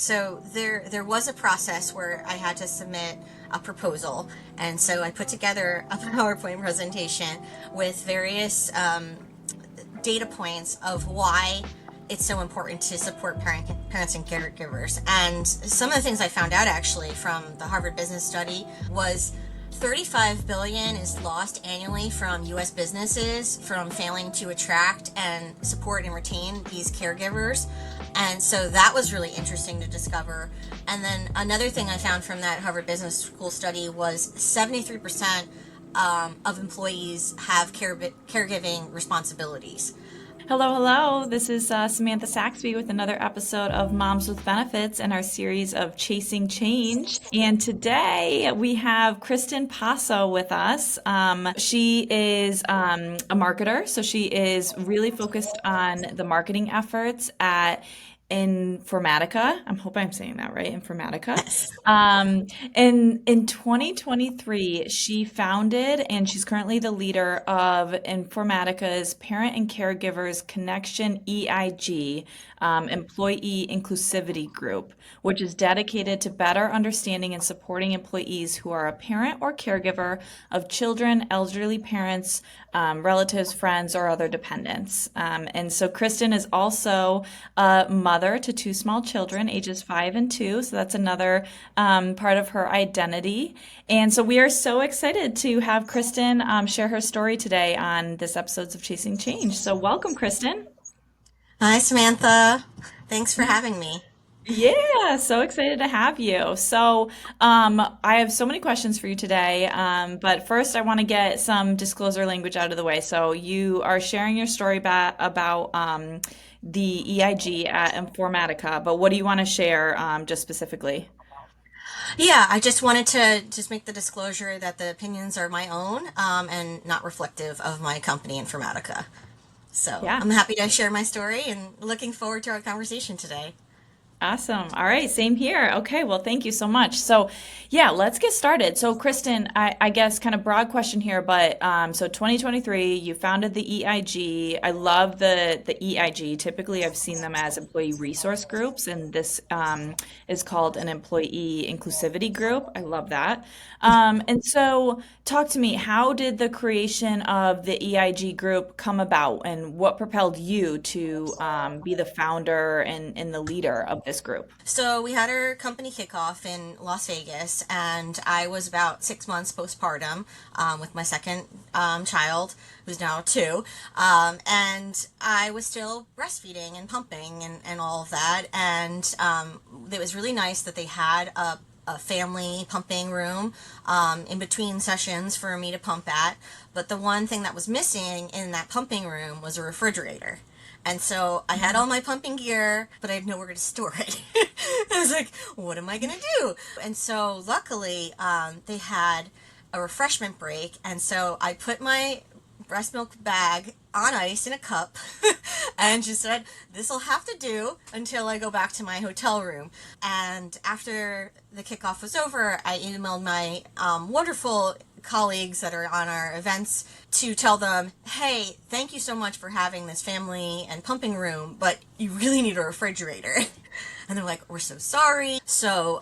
So there was a process where I had to submit a proposal, and so I put together a PowerPoint presentation with various data points of why it's so important to support parents and caregivers. And some of the things I found out actually from the Harvard Business Study was 35 billion is lost annually from US businesses from failing to attract and support and retain these caregivers. And so that was really interesting to discover. And then another thing I found from that Harvard Business School study was 73% of employees have caregiving responsibilities. Hello, hello. This is Samantha Saxby with another episode of Moms with Benefits in our series of Chasing Change. And today we have Kristen Posso with us. She is a marketer, so she is really focused on the marketing efforts at Informatica. I hope I'm saying that right, Informatica. Yes. In 2023, she founded and she's currently the leader of Informatica's Parent and Caregivers Connection EIG, Employee Inclusivity Group, which is dedicated to better understanding and supporting employees who are a parent or caregiver of children, elderly parents, relatives, friends, or other dependents. And so Kristen is also a mother to two small children, ages 5 and 2. So that's another part of her identity. And so we are so excited to have Kristen share her story today on this episodes of Chasing Change. So welcome, Kristen. Hi, Samantha. Thanks for having me. Yeah, so excited to have you. So, I have so many questions for you today. But first, I want to get some disclosure language out of the way. So, you are sharing your story about the EIG at Informatica, but what do you want to share just specifically? Yeah, I just wanted to just make the disclosure that the opinions are my own and not reflective of my company, Informatica. So Yeah. I'm happy to share my story and looking forward to our conversation today. Awesome. All right, same here. Okay, well, thank you so much. So, yeah, let's get started. So, Kristen, I guess kind of broad question here, but so 2023, you founded the EIG. I love the EIG. Typically, I've seen them as employee resource groups, and this is called an employee inclusivity group. I love that. And so, talk to me. How did the creation of the EIG group come about, and what propelled you to be the founder and the leader of this group? So we had our company kickoff in Las Vegas, and I was about 6 months postpartum with my second child, who's now two. And I was still breastfeeding and pumping and all of that. And it was really nice that they had a family pumping room in between sessions for me to pump at. But the one thing that was missing in that pumping room was a refrigerator. And so I had all my pumping gear, but I had nowhere to store it. I was like, what am I going to do? And so luckily, they had a refreshment break. And so I put my breast milk bag on ice in a cup and just said, this will have to do until I go back to my hotel room. And after the kickoff was over, I emailed my wonderful colleagues that are on our events to tell them, hey, thank you so much for having this family and pumping room, but you really need a refrigerator. And they're like, we're so sorry. So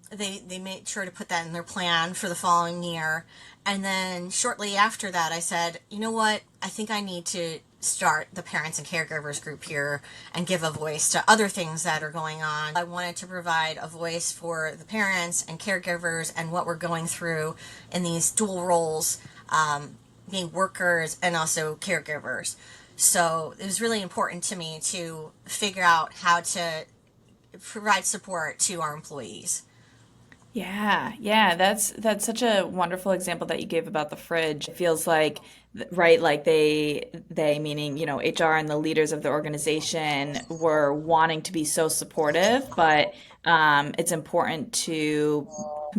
they made sure to put that in their plan for the following year. And then shortly after that, I said, you know what? I think I need to start the parents and caregivers group here and give a voice to other things that are going on. I wanted to provide a voice for the parents and caregivers and what we're going through in these dual roles, being workers and also caregivers. So it was really important to me to figure out how to provide support to our employees. Yeah, yeah, that's such a wonderful example that you gave about the fridge. It feels like, right, like they meaning, HR and the leaders of the organization were wanting to be so supportive, but it's important to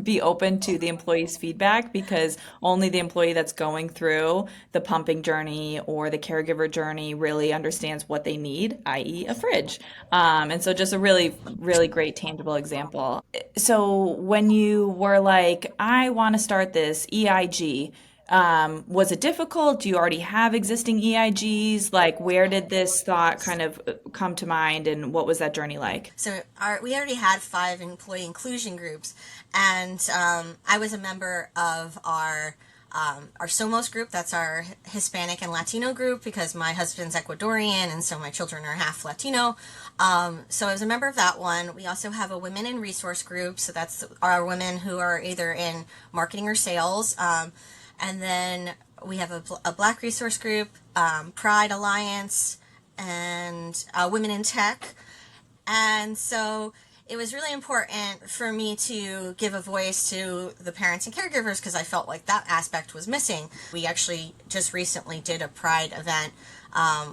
be open to the employee's feedback because only the employee that's going through the pumping journey or the caregiver journey really understands what they need, i.e., a fridge. And so just a really, really great tangible example. So when you were like, I want to start this EIG, Was it difficult? Do you already have existing EIGs? Like, where did this thought kind of come to mind, and what was that journey like? So we already had 5 employee inclusion groups, and I was a member of our Somos group. That's our Hispanic and Latino group because my husband's Ecuadorian, and so my children are half Latino. So I was a member of that one. We also have a women in resource group, so that's our women who are either in marketing or sales. And then we have a Black resource group, Pride Alliance, and Women in Tech. And so it was really important for me to give a voice to the parents and caregivers because I felt like that aspect was missing. We actually just recently did a Pride event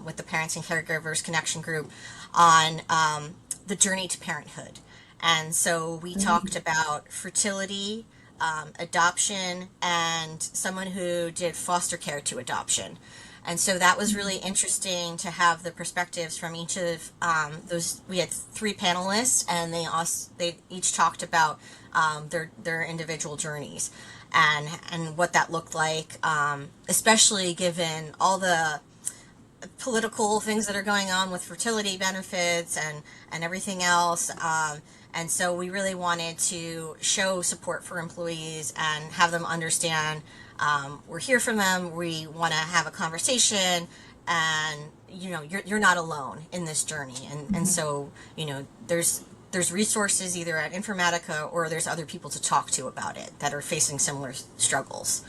with the Parents and Caregivers Connection Group on the journey to parenthood. And so we talked about fertility, adoption, and someone who did foster care to adoption. And so that was really interesting to have the perspectives from each of those. We had 3 panelists, and they each talked about their individual journeys and what that looked like, especially given all the political things that are going on with fertility benefits and everything else. And so we really wanted to show support for employees and have them understand we're here for them. We want to have a conversation, and you're not alone in this journey. And so there's resources either at Informatica or there's other people to talk to about it that are facing similar struggles.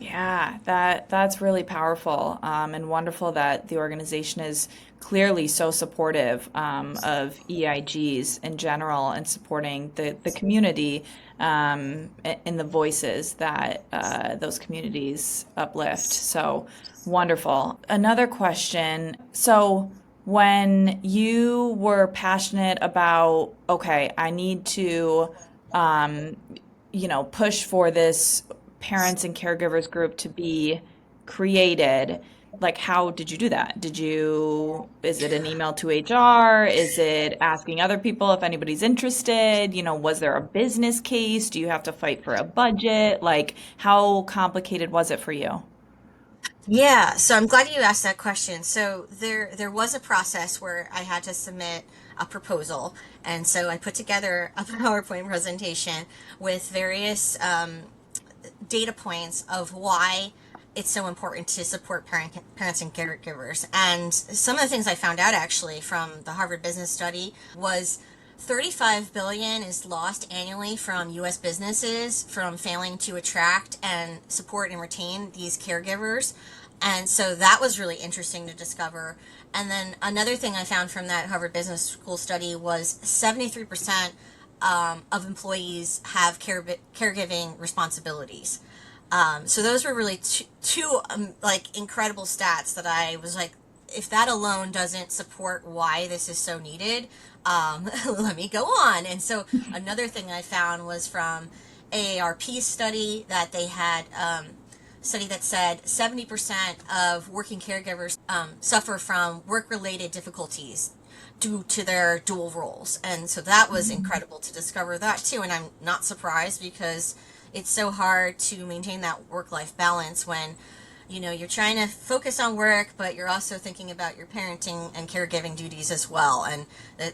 Yeah, that's really powerful, and wonderful that the organization is clearly so supportive of EIGs in general and supporting the community in the voices that those communities uplift. So wonderful. Another question. So when you were passionate about, okay, I need to um, push for this parents and caregivers group to be created, like how did you do that? Is it an email to HR? Is it asking other people if anybody's interested? Was there a business case? Do you have to fight for a budget? Like, how complicated was it for you? Yeah, so I'm glad you asked that question. So there was a process where I had to submit a proposal, and so I put together a PowerPoint presentation with various data points of why it's so important to support parents and caregivers. And some of the things I found out actually from the Harvard Business Study was 35 billion is lost annually from US businesses from failing to attract and support and retain these caregivers. And so that was really interesting to discover. And then another thing I found from that Harvard Business School study was 73% of employees have caregiving responsibilities. So those were really two like incredible stats that I was like, if that alone doesn't support why this is so needed, let me go on. And so another thing I found was from AARP study that they had study that said 70% of working caregivers suffer from work-related difficulties due to their dual roles. And so that was incredible to discover that too. And I'm not surprised because it's so hard to maintain that work-life balance when you're trying to focus on work, but you're also thinking about your parenting and caregiving duties as well, and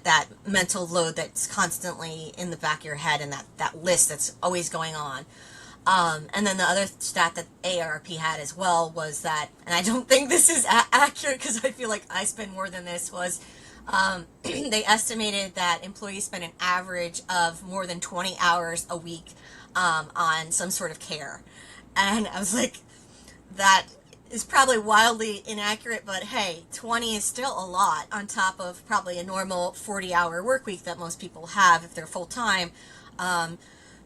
that mental load that's constantly in the back of your head, and that list that's always going on. And then the other stat that AARP had as well was that, and I don't think this is accurate because I feel like I spend more than this, was they estimated that employees spend an average of more than 20 hours a week on some sort of care. And I was like, that is probably wildly inaccurate, but hey, 20 is still a lot on top of probably a normal 40-hour work week that most people have if they're full time.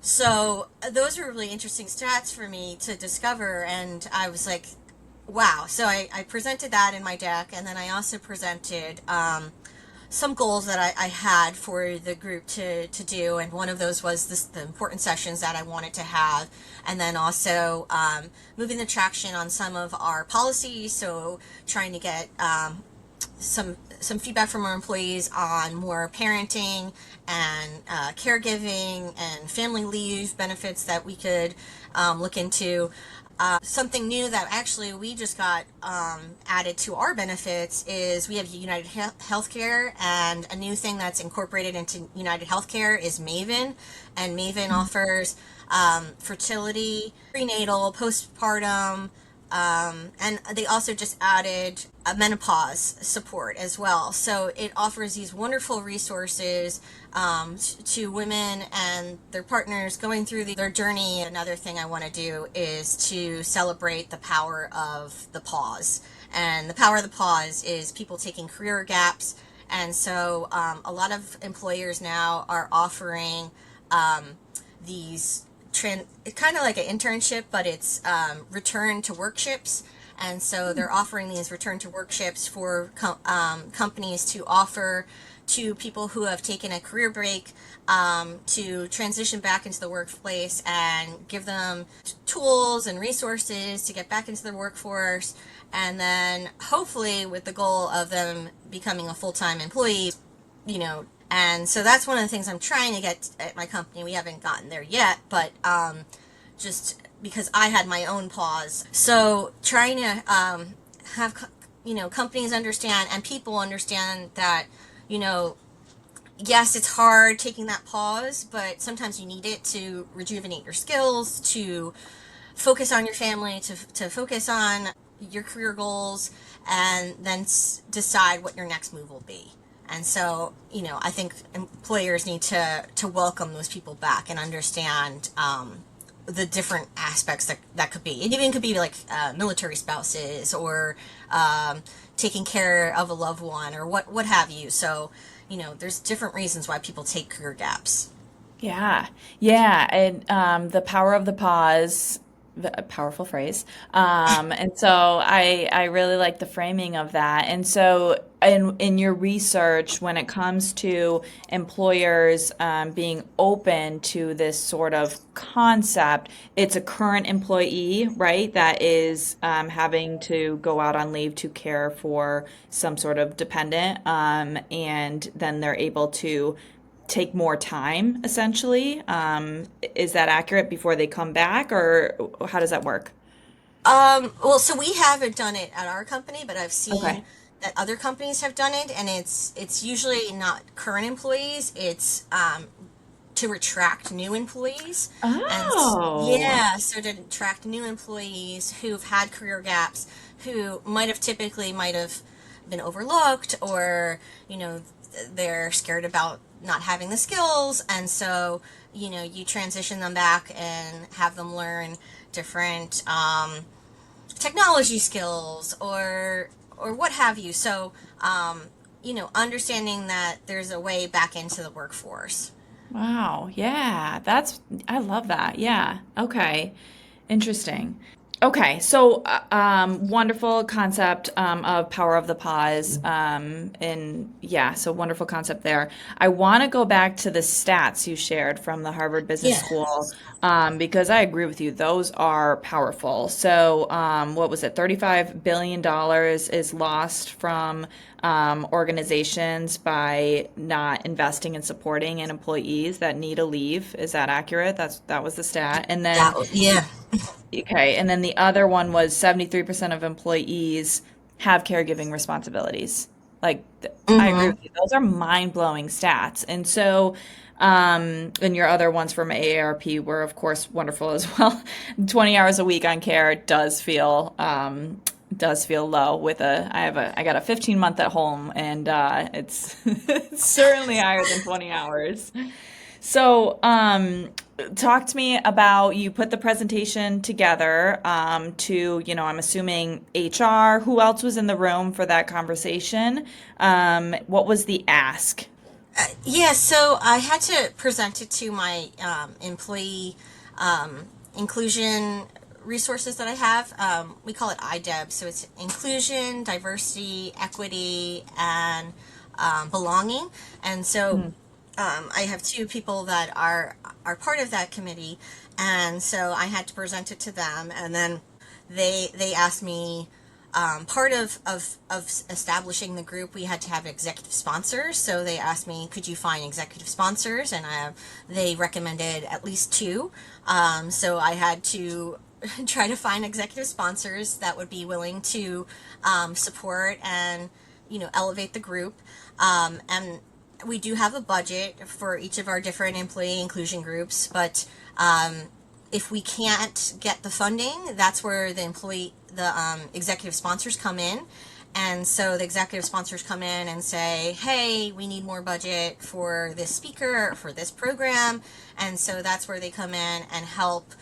So those are really interesting stats for me to discover, and I was like, wow. So I presented that in my deck, and then I also presented some goals that I had for the group to do, and one of those was the important sessions that I wanted to have, and then also moving the traction on some of our policies, so trying to get some feedback from our employees on more parenting and caregiving and family leave benefits that we could look into. Something new that actually we just got added to our benefits is we have United Healthcare, and a new thing that's incorporated into United Healthcare is Maven, and Maven offers fertility, prenatal, postpartum, and they also just added a menopause support as well. So it offers these wonderful resources to women and their partners going through their journey. Another thing I want to do is to celebrate the power of the pause. And the power of the pause is people taking career gaps. And so a lot of employers now are offering these it's kind of like an internship, but it's return to workships. And so they're offering these return to workships for companies to offer to people who have taken a career break to transition back into the workplace and give them tools and resources to get back into the workforce. And then hopefully with the goal of them becoming a full-time employee, and so that's one of the things I'm trying to get at my company. We haven't gotten there yet, but just because I had my own pause. So trying to have companies understand and people understand that yes, it's hard taking that pause, but sometimes you need it to rejuvenate your skills, to focus on your family, to focus on your career goals, and then decide what your next move will be. And so, I think employers need to welcome those people back and understand the different aspects that could be. It even could be like military spouses or taking care of a loved one or what have you. So, there's different reasons why people take career gaps. Yeah, yeah, and the power of the pause, a powerful phrase. And so I really like the framing of that. And so in your research, when it comes to employers being open to this sort of concept, it's a current employee, right, that is having to go out on leave to care for some sort of dependent, and then they're able to take more time, essentially. Is that accurate before they come back, or how does that work? Well, so we haven't done it at our company, but I've seen Okay. that other companies have done it, and it's usually not current employees. It's to attract new employees, and Oh. yeah, so to attract new employees who've had career gaps, who might have been overlooked, or they're scared about not having the skills, and so you transition them back and have them learn different technology skills or what have you. So understanding that there's a way back into the workforce. Wow. Yeah. I love that. Yeah. Okay. Interesting. Okay. So, wonderful concept of power of the pause. And yeah, so wonderful concept there. I want to go back to the stats you shared from the Harvard Business Yeah. School, because I agree with you. Those are powerful. So, what was it? $35 billion is lost from organizations by not investing and supporting in employees that need a leave. Is that accurate? That was the stat. And then Yeah. okay, and then the other one was 73% of employees have caregiving responsibilities. I agree Mm-hmm. with you. Those are mind-blowing stats. And so, and your other ones from AARP were, of course, wonderful as well. 20 hours a week on care does feel low with I got a 15-month at home, and it's it's certainly higher than 20 hours. So, talk to me about you put the presentation together to, I'm assuming HR. Who else was in the room for that conversation? What was the ask? Yeah, so I had to present it to my employee inclusion resources that I have. We call it IDEB, so it's inclusion, diversity, equity, and belonging. And so Hmm. I have two people that are part of that committee, and so I had to present it to them, and then they asked me. Part of establishing the group, we had to have executive sponsors. So they asked me, could you find executive sponsors? And they recommended at least two. So I had to try to find executive sponsors that would be willing to support and elevate the group. And we do have a budget for each of our different employee inclusion groups, but if we can't get the funding, that's where the executive sponsors come in. And so the executive sponsors come in and say, hey, we need more budget for this speaker or for this program. And so that's where they come in and help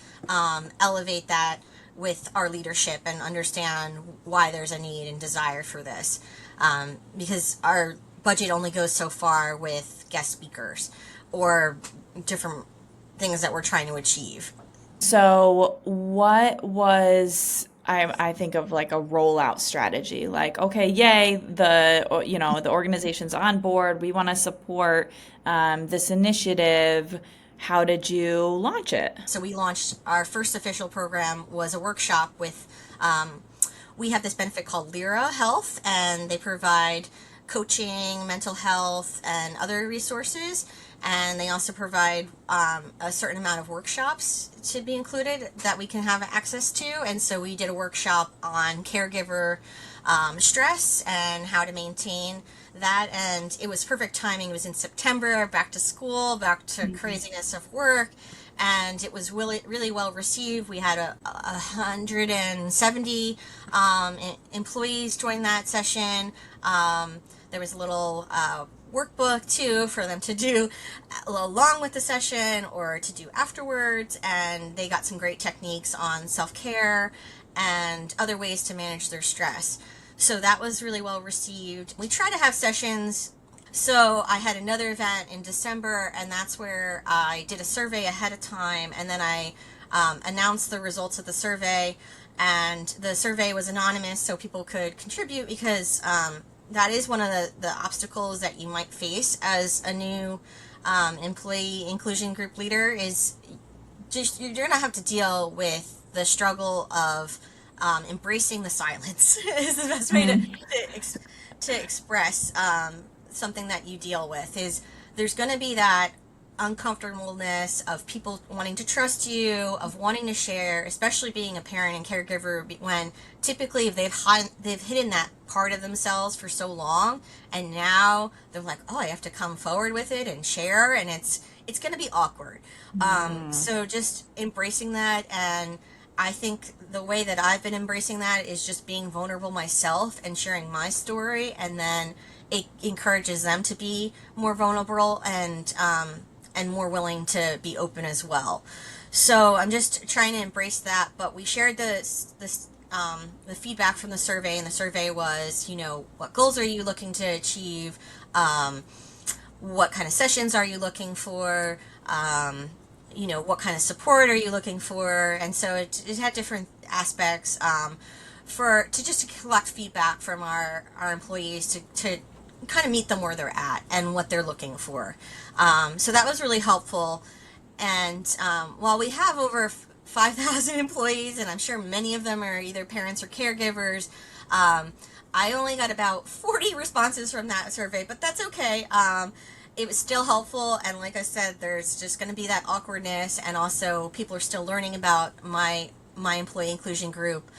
elevate that with our leadership and understand why there's a need and desire for this. Because our budget only goes so far with guest speakers or different things that we're trying to achieve. So what was I think of like a rollout strategy, like, okay, yay, the organization's on board. We want to support this initiative. How did you launch it? So we launched our first official program was a workshop with, we have this benefit called Lyra Health, and they provide coaching, mental health, and other resources. And they also provide a certain amount of workshops to be included that we can have access to. And so we did a workshop on caregiver stress and how to maintain that. And it was perfect timing. It was in September, back to school, back to craziness of work. And it was really, really well received. We had 170 employees join that session. There was a little workbook too for them to do along with the session or to do afterwards, and they got some great techniques on self-care and other ways to manage their stress. So that was really well received. We try to have sessions. So I had another event in December, and that's where I did a survey ahead of time, and then I announced the results of the survey. And the survey was anonymous, so people could contribute because that is one of the obstacles that you might face as a new employee inclusion group leader is just you're going to have to deal with the struggle of embracing the silence is the best way to express something that you deal with is there's going to be that uncomfortableness of people wanting to trust you, of wanting to share, especially being a parent and caregiver when typically if they've hidden that part of themselves for so long and now they're like, oh, I have to come forward with it and share, and it's going to be awkward. So just embracing that, and I think the way that I've been embracing that is just being vulnerable myself and sharing my story, and then it encourages them to be more vulnerable and more willing to be open as well. So I'm just trying to embrace that. But we shared the feedback from the survey, and the survey was, what goals are you looking to achieve? What kind of sessions are you looking for? What kind of support are you looking for? And so it had different aspects to collect feedback from our employees to kind of meet them where they're at and what they're looking for. So that was really helpful. And while we have over 5,000 employees, and I'm sure many of them are either parents or caregivers, I only got about 40 responses from that survey, but that's okay. It was still helpful, and like I said, there's just going to be that awkwardness, and also people are still learning about my employee inclusion group.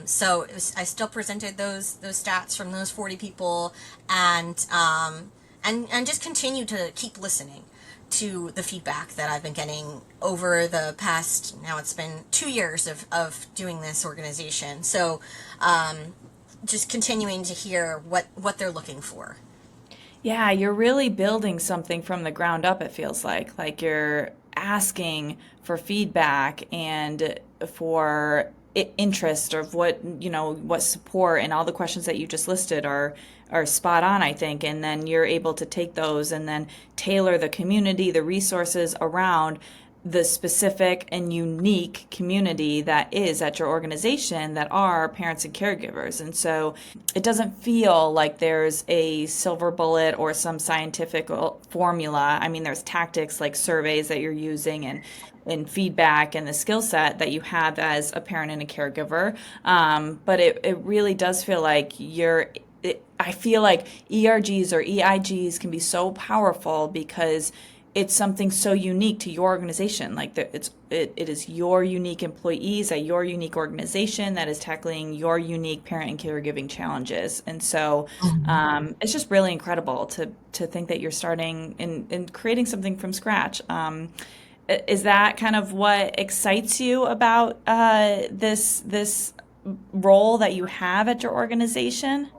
So I still presented those stats from those 40 people, and just continue to keep listening to the feedback that I've been getting over the past, now it's been 2 years of doing this organization. So just continuing to hear what they're looking for. Yeah, you're really building something from the ground up, it feels like you're asking for feedback and for interest of what support, and all the questions that you just listed are spot on, I think. And then you're able to take those and then tailor the community, the resources around the specific and unique community that is at your organization that are parents and caregivers. And so it doesn't feel like there's a silver bullet or some scientific formula. I mean, there's tactics like surveys that you're using and feedback and the skill set that you have as a parent and a caregiver. But it really does feel like I feel like ERGs or EIGs can be so powerful because it's something so unique to your organization. Like it is your unique employees at your unique organization that is tackling your unique parent and caregiving challenges. And so it's just really incredible to think that you're starting and creating something from scratch. Is that kind of what excites you about this role that you have at your organization?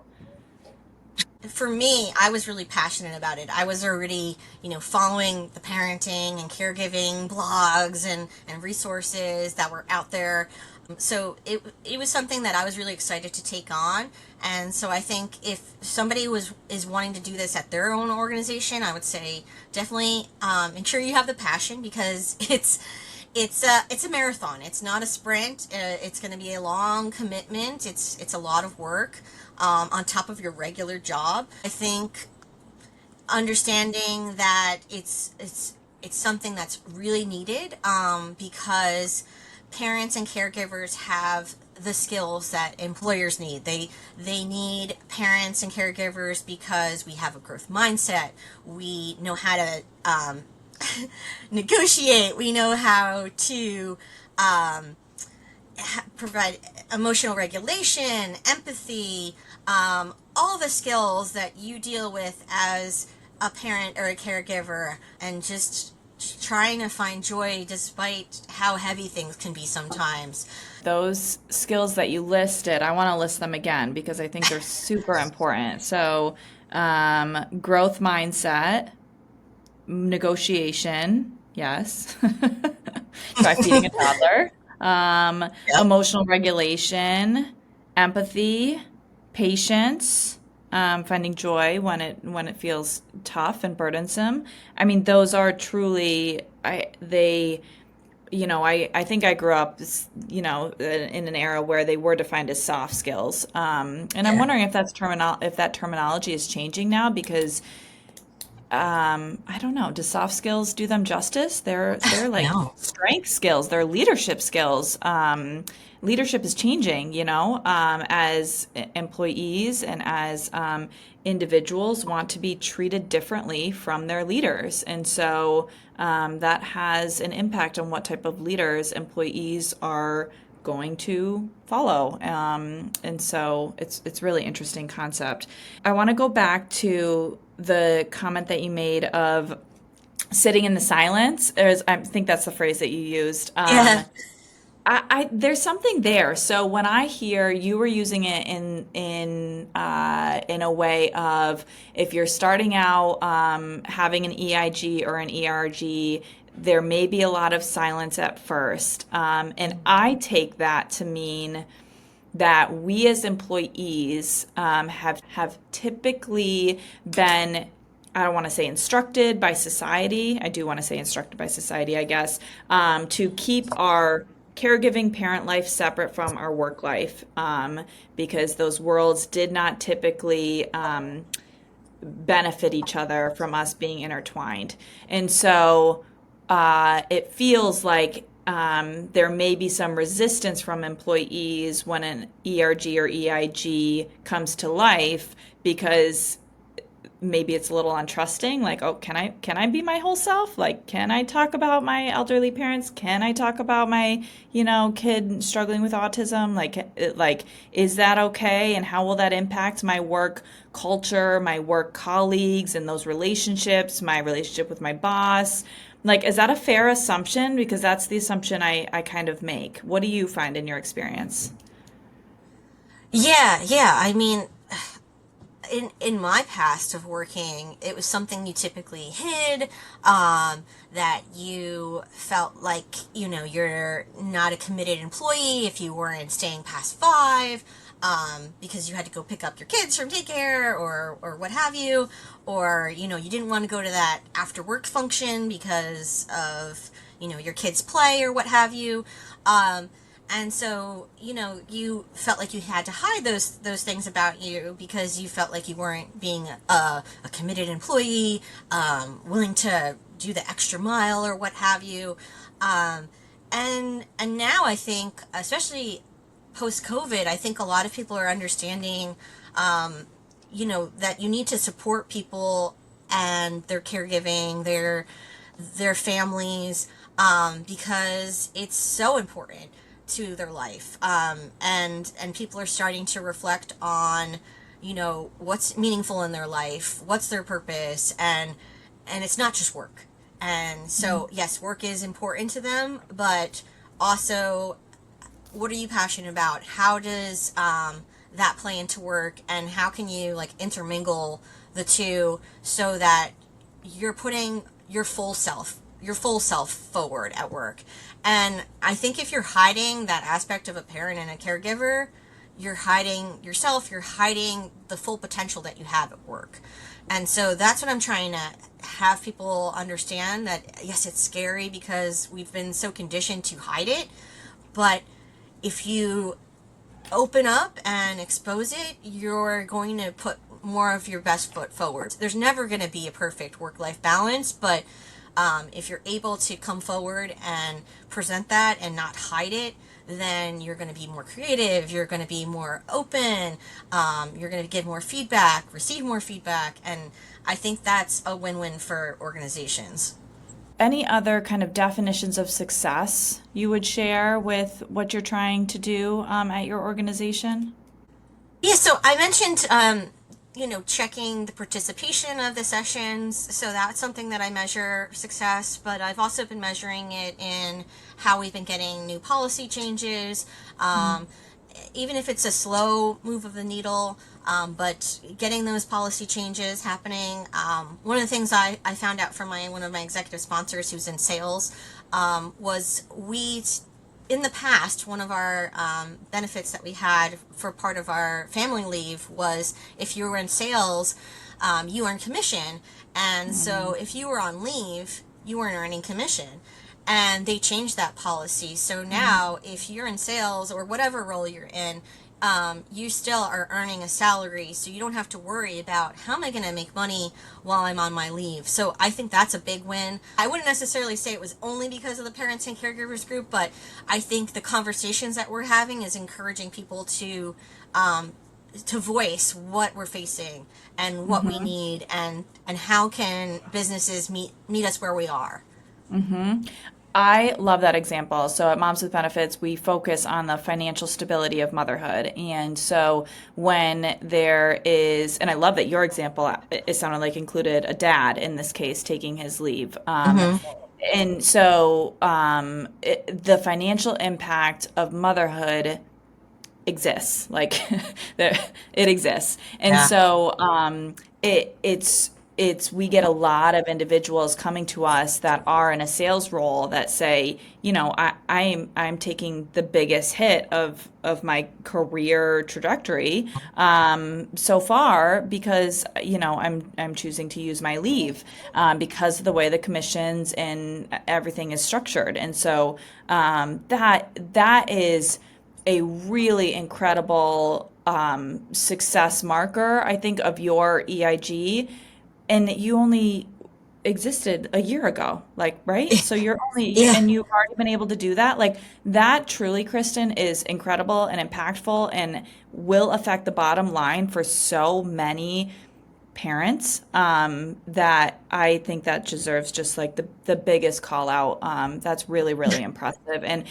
For me, I was really passionate about it. I was already, following the parenting and caregiving blogs and resources that were out there. So it was something that I was really excited to take on. And so I think if somebody is wanting to do this at their own organization, I would say definitely ensure you have the passion, because it's a marathon. It's not a sprint. It's going to be a long commitment. It's a lot of work on top of your regular job. I think understanding that it's something that's really needed, because parents and caregivers have the skills that employers need. They need parents and caregivers because we have a growth mindset. We know how to negotiate. We know how to provide emotional regulation, empathy, all the skills that you deal with as a parent or a caregiver, and just trying to find joy despite how heavy things can be sometimes. Those skills that you listed, I want to list them again because I think they're super important. So, growth mindset, negotiation, yes. Try feeding a toddler. Yep. Emotional regulation, empathy, patience, finding joy when it feels tough and burdensome. I mean, those are truly I think I grew up, in an era where they were defined as soft skills. And I'm Yeah. wondering if that terminology is changing now because I don't know. Do soft skills do them justice? They're like No. strength skills. They're leadership skills. Leadership is changing, as employees and as individuals want to be treated differently from their leaders, and so that has an impact on what type of leaders employees are going to follow. And so it's really interesting concept. I want to go back to the comment that you made of sitting in the silence. I think that's the phrase that you used. Yeah. There's something there. So when I hear you were using it in a way of if you're starting out having an EIG or an ERG, there may be a lot of silence at first, and I take that to mean that we as employees have typically been, I don't want to say instructed by society. I do want to say instructed by society, I guess, to keep our caregiving parent life separate from our work life, because those worlds did not typically benefit each other from us being intertwined. And so it feels like there may be some resistance from employees when an ERG or EIG comes to life because maybe it's a little untrusting, like, oh, can I be my whole self? Like, can I talk about my elderly parents? Can I talk about my kid struggling with autism? Like is that okay, and how will that impact my work culture, my work colleagues, and those relationships, my relationship with my boss? Like, is that a fair assumption? Because that's the assumption I kind of make. What do you find in your experience? Yeah, yeah. I mean, in my past of working, it was something you typically hid, that you felt like, you're not a committed employee if you weren't staying past 5, because you had to go pick up your kids from daycare or what have you, or, you didn't want to go to that after work function because of, your kids' play or what have you. And so, you felt like you had to hide those things about you because you felt like you weren't being a committed employee, willing to do the extra mile or what have you. And now I think, especially post COVID, I think a lot of people are understanding, that you need to support people and their caregiving, their their families, because it's so important to their life. And people are starting to reflect on, what's meaningful in their life, what's their purpose, and it's not just work. And so, yes, work is important to them, but also, what are you passionate about? How does that play into work, and how can you like intermingle the two so that you're putting your full self forward at work? And I think if you're hiding that aspect of a parent and a caregiver, you're hiding yourself, you're hiding the full potential that you have at work. And so that's what I'm trying to have people understand, that yes, it's scary because we've been so conditioned to hide it, but if you open up and expose it, you're going to put more of your best foot forward. There's never going to be a perfect work life balance, but if you're able to come forward and present that and not hide it, then you're going to be more creative, you're going to be more open, you're going to give more feedback, receive more feedback, and I think that's a win-win for organizations. Any other kind of definitions of success you would share with what you're trying to do at your organization? Yeah, so I mentioned, checking the participation of the sessions. So that's something that I measure success, but I've also been measuring it in how we've been getting new policy changes. Um, Even if it's a slow move of the needle, but getting those policy changes happening. One of the things I found out from one of my executive sponsors who's in sales, was in the past, one of our benefits that we had for part of our family leave was if you were in sales, you earned commission. And so if you were on leave, you weren't earning commission. And they changed that policy. So now, if you're in sales or whatever role you're in, you still are earning a salary. So you don't have to worry about how am I going to make money while I'm on my leave. So I think that's a big win. I wouldn't necessarily say it was only because of the parents and caregivers group, but I think the conversations that we're having is encouraging people to voice what we're facing and what we need, and how can businesses meet us where we are. I love that example. So at Moms with Benefits, we focus on the financial stability of motherhood. And so when there is, and I love that your example, it sounded like included a dad in this case taking his leave. Mm-hmm. And so the financial impact of motherhood exists. Like it exists. And Yeah. so it's we get a lot of individuals coming to us that are in a sales role that say, I'm taking the biggest hit of my career trajectory so far because I'm choosing to use my leave because of the way the commissions and everything is structured. And so that is a really incredible success marker, I think, of your EIG. And you only existed a year ago, like, right? So Yeah. and you've already been able to do that. Like, that truly, Kristen, is incredible and impactful and will affect the bottom line for so many parents that I think that deserves just like the biggest call out. That's really, really impressive and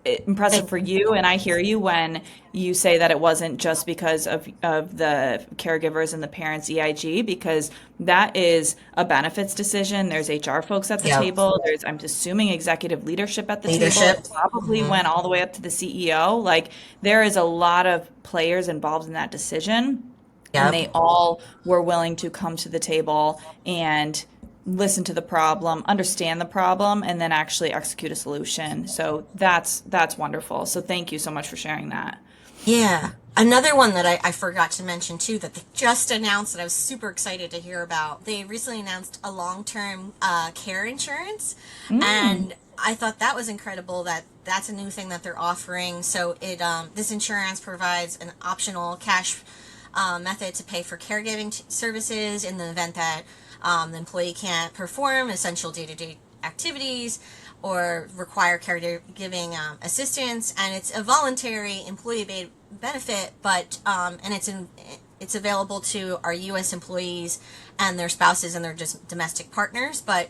impressive Thank for you. And I hear you when you say that it wasn't just because of the caregivers and the parents EIG, because that is a benefits decision. There's HR folks at the Yep. table. There's, I'm assuming, executive leadership at the table. Leadership. It probably Hmm. went all the way up to the CEO. Like, there is a lot of players involved in that decision, and Yep. they all were willing to come to the table and listen to the problem, understand the problem, and then actually execute a solution. So that's wonderful. So thank you so much for sharing that. Yeah. Another one that I forgot to mention too, that they just announced that I was super excited to hear about. They recently announced a long-term care insurance, Mm, and I thought that was incredible. That's a new thing that they're offering. So this insurance provides an optional cash method to pay for caregiving services in the event that the employee can't perform essential day-to-day activities or require caregiving assistance. And it's a voluntary employee benefit, but and it's available to our U.S. employees and their spouses and their just domestic partners. But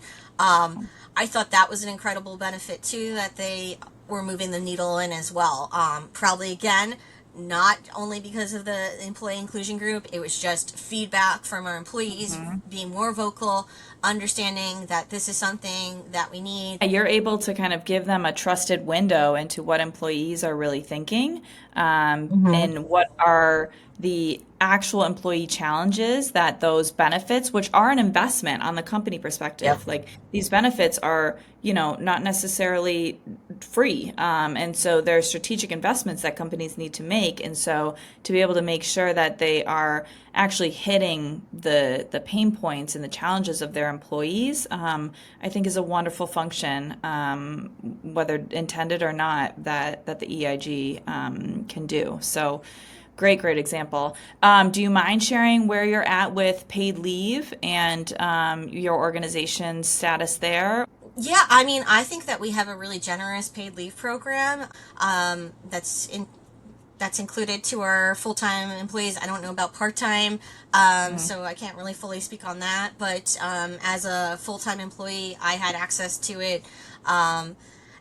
I thought that was an incredible benefit too, that they were moving the needle in as well. Probably again, not only because of the employee inclusion group, it was just feedback from our employees Mhm. being more vocal, understanding that this is something that we need. You're able to kind of give them a trusted window into what employees are really thinking, Mm-hmm. and what are the actual employee challenges that those benefits, which are an investment on the company Yep. perspective, like these benefits are, not necessarily free. And so there are strategic investments that companies need to make. And so to be able to make sure that they are actually hitting the pain points and the challenges of their employees, I think is a wonderful function, whether intended or not, that the EIG can do. So great example. Do you mind sharing where you're at with paid leave and your organization's status there? Yeah, I mean, I think that we have a really generous paid leave program, that's included to our full-time employees. I don't know about part-time, Mhm. so I can't really fully speak on that. But as a full-time employee, I had access to it, um,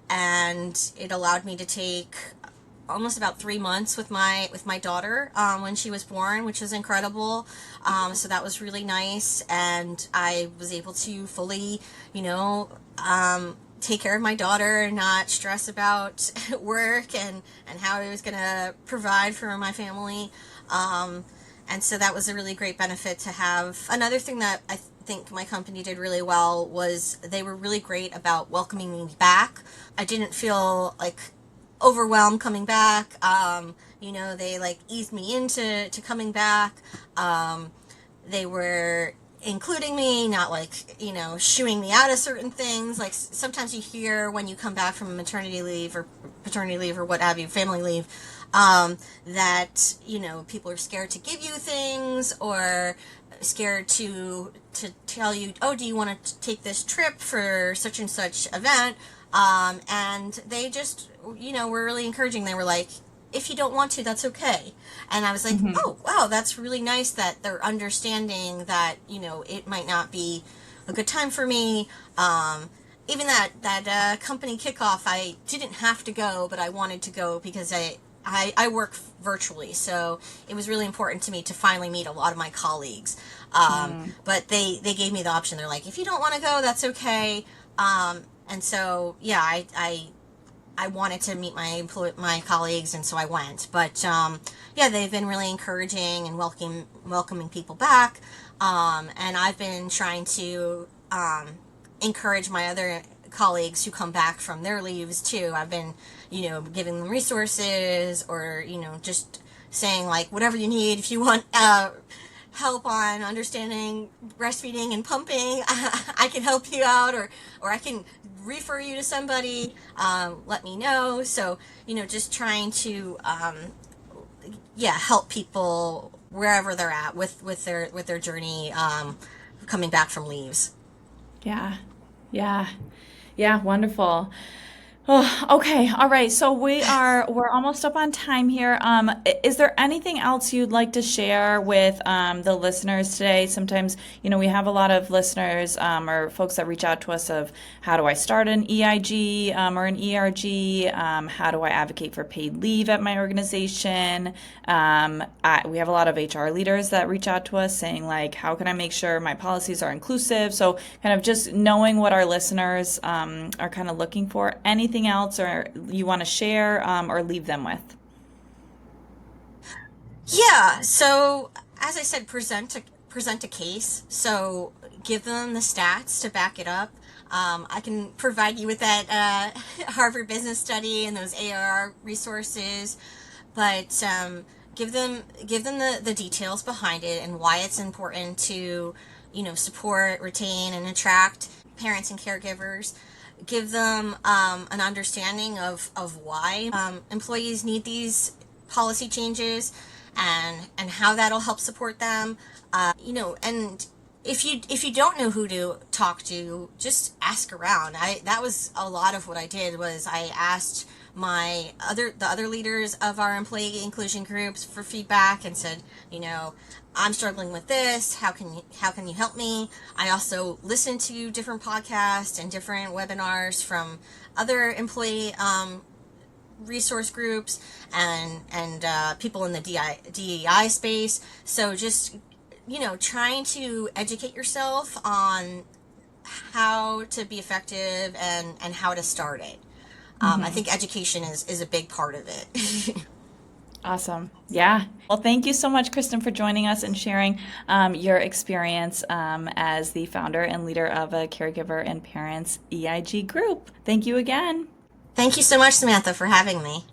and it allowed me to take almost about 3 months with my daughter when she was born, which was incredible. So that was really nice, and I was able to fully, you know, take care of my daughter and not stress about work and how I was gonna provide for my family. Um, and so that was a really great benefit to have. Another thing that I think my company did really well was they were really great about welcoming me back. I didn't feel like overwhelmed coming back. They like eased me into coming back. They were including me, not like, shooing me out of certain things. Like sometimes you hear when you come back from maternity leave or paternity leave or what have you, family leave, that, people are scared to give you things or scared to tell you, oh, do you want to take this trip for such and such event? And they just, were really encouraging. They were like, if you don't want to, that's okay. And I was like, Mhm. oh, wow, that's really nice that they're understanding that, it might not be a good time for me. Even that company kickoff, I didn't have to go, but I wanted to go because I work virtually, so it was really important to me to finally meet a lot of my colleagues. Mm. But they gave me the option. They're like, if you don't want to go, that's okay. And so yeah, I wanted to meet my colleagues, and so I went. But yeah, they've been really encouraging and welcoming people back. And I've been trying to encourage my other colleagues who come back from their leaves too. I've been, giving them resources or just saying like whatever you need if you want help on understanding breastfeeding and pumping. I can help you out, or I can refer you to somebody. Let me know. So just trying to yeah, help people wherever they're at with their journey, coming back from leaves. Yeah. Yeah. Yeah, wonderful. Oh, okay. All right. So we're almost up on time here. Is there anything else you'd like to share with the listeners today? Sometimes, we have a lot of listeners or folks that reach out to us of how do I start an EIG or an ERG? How do I advocate for paid leave at my organization? We have a lot of HR leaders that reach out to us saying like, how can I make sure my policies are inclusive? So kind of just knowing what our listeners are kind of looking for. Anything else or you want to share or leave them with? Yeah. So as I said, present a case. So give them the stats to back it up. I can provide you with that Harvard Business Study and those ARR resources, but give them the details behind it and why it's important to support, retain, and attract parents and caregivers. Give them an understanding of why employees need these policy changes and how that'll help support them. And if you don't know who to talk to, just ask around. I That was a lot of what I did was I asked the other leaders of our employee inclusion groups for feedback and said, I'm struggling with this. How can you help me? I also listened to different podcasts and different webinars from other employee resource groups and people in the DEI space. So just trying to educate yourself on how to be effective and how to start it. I Hmm. think education is a big part of it. Awesome. Yeah. Well, thank you so much, Kristen, for joining us and sharing your experience as the founder and leader of a caregiver and parents EIG group. Thank you again. Thank you so much, Samantha, for having me.